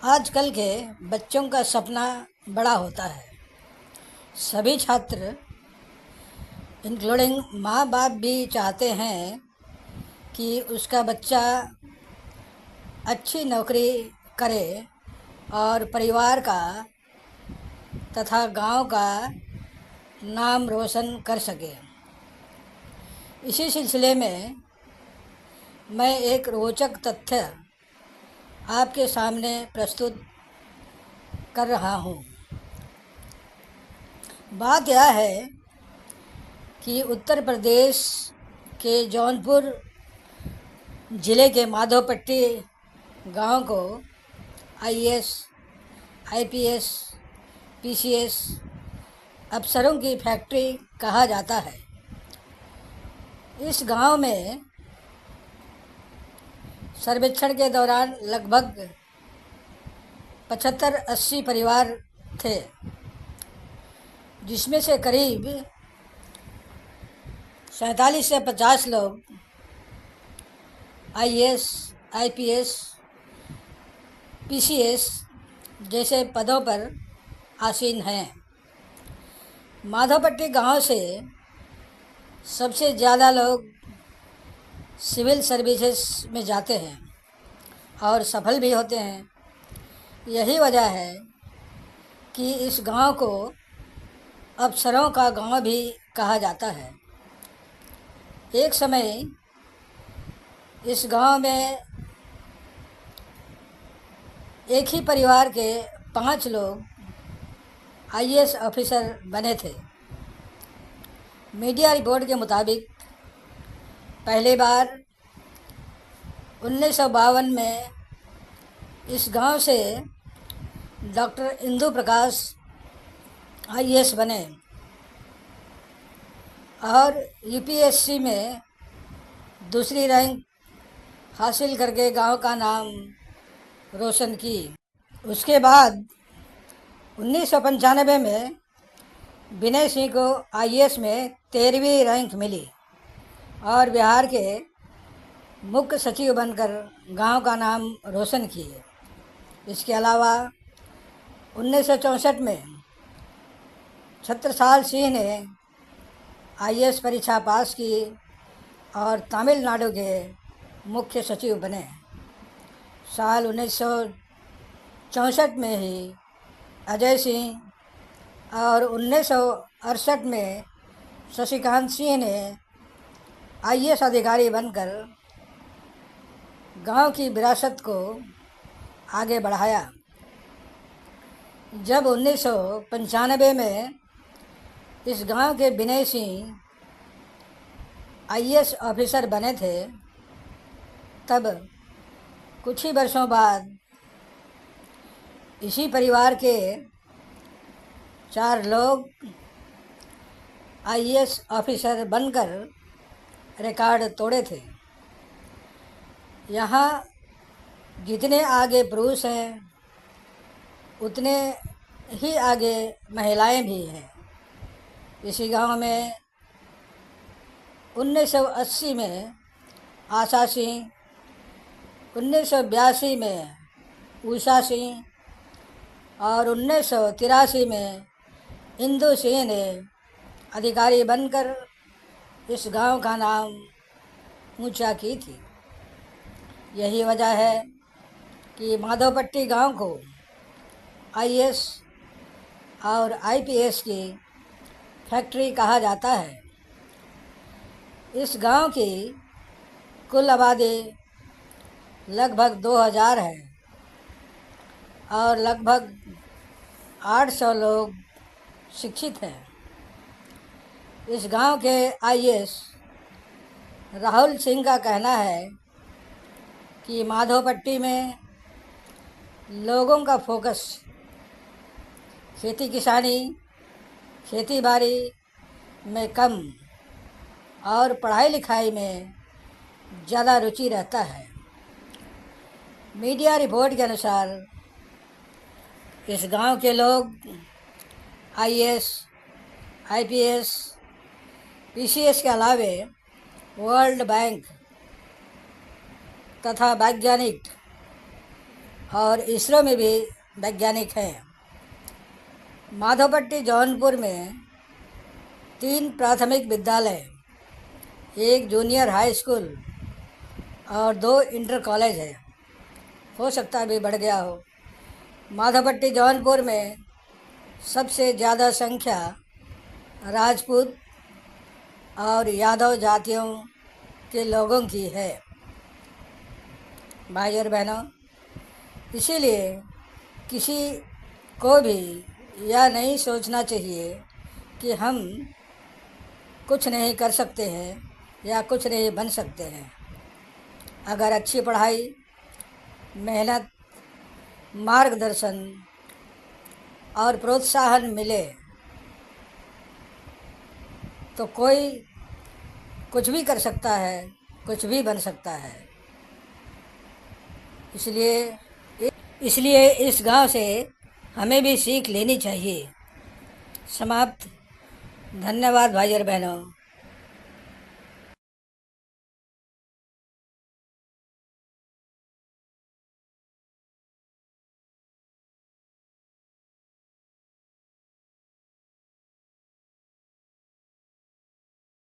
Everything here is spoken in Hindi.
आजकल के बच्चों का सपना बड़ा होता है। सभी छात्र इंक्लूडिंग माँ बाप भी चाहते हैं कि उसका बच्चा अच्छी नौकरी करे और परिवार का तथा गांव का नाम रोशन कर सके। इसी सिलसिले में मैं एक रोचक तथ्य आपके सामने प्रस्तुत कर रहा हूँ। बात यह है कि उत्तर प्रदेश के जौनपुर ज़िले के माधोपट्टी गांव को आईएएस, आईपीएस, पीसीएस अफसरों की फैक्ट्री कहा जाता है। इस गांव में सर्वेक्षण के दौरान लगभग 75-80 परिवार थे, जिसमें से करीब 47 से 50 लोग आईएएस, आईपीएस, पीसीएस जैसे पदों पर आसीन हैं। माधोपट्टी गांव से सबसे ज़्यादा लोग सिविल सर्विसेज में जाते हैं और सफल भी होते हैं। यही वजह है कि इस गांव को अफसरों का गांव भी कहा जाता है। एक समय इस गांव में एक ही परिवार के 5 लोग आईएएस ऑफिसर बने थे। मीडिया रिपोर्ट के मुताबिक पहली बार 1952 में इस गांव से डॉक्टर इंदु प्रकाश आईएएस बने और यूपीएससी में दूसरी रैंक हासिल करके गांव का नाम रोशन की। उसके बाद 1995 में विनय सिंह को आईएएस में 13वीं रैंक मिली और बिहार के मुख्य सचिव बनकर गांव का नाम रोशन किए। इसके अलावा 1964 में छत्रसाल सिंह ने आईएएस परीक्षा पास की और तमिलनाडु के मुख्य सचिव बने। साल 1964 में ही अजय सिंह और 1968 में शशिकांत सिंह ने आईएएस अधिकारी बनकर गांव की विरासत को आगे बढ़ाया। जब 1995 में इस गांव के विनय सिंह आईएएस ऑफिसर बने थे, तब कुछ ही वर्षों बाद इसी परिवार के 4 लोग आईएएस ऑफिसर बनकर रिकॉर्ड तोड़े थे। यहाँ जितने आगे पुरुष हैं उतने ही आगे महिलाएं भी हैं। इसी गांव में 1980 में आशा सिंह, 1982 में उषा सिंह और 1983 में इंदु सिंह ने अधिकारी बनकर इस गांव का नाम ऊंचा की थी। यही वजह है कि माधोपट्टी गांव को आईएएस और आईपीएस की फैक्ट्री कहा जाता है। इस गांव की कुल आबादी लगभग 2000 है और लगभग 800 लोग शिक्षित हैं। इस गांव के आईएएस राहुल सिंह का कहना है कि माधोपट्टी में लोगों का फोकस खेती किसानी, खेती बाड़ी में कम और पढ़ाई लिखाई में ज़्यादा रुचि रहता है। मीडिया रिपोर्ट के अनुसार इस गांव के लोग आईएएस, आईपीएस, पीसीएस के अलावे वर्ल्ड बैंक तथा वैज्ञानिक और इसरो में भी वैज्ञानिक हैं। माधवपट्टी जौनपुर में 3 प्राथमिक विद्यालय, 1 जूनियर हाई स्कूल और 2 इंटर कॉलेज है। हो सकता है अभी बढ़ गया हो। माधवपट्टी जौनपुर में सबसे ज़्यादा संख्या राजपूत और यादव जातियों के लोगों की है। भाई और बहनों, इसीलिए किसी को भी यह नहीं सोचना चाहिए कि हम कुछ नहीं कर सकते हैं या कुछ नहीं बन सकते हैं। अगर अच्छी पढ़ाई, मेहनत, मार्गदर्शन और प्रोत्साहन मिले तो कोई कुछ भी कर सकता है, कुछ भी बन सकता है। इसलिए इस गांव से हमें भी सीख लेनी चाहिए। समाप्त। धन्यवाद भाई और बहनों।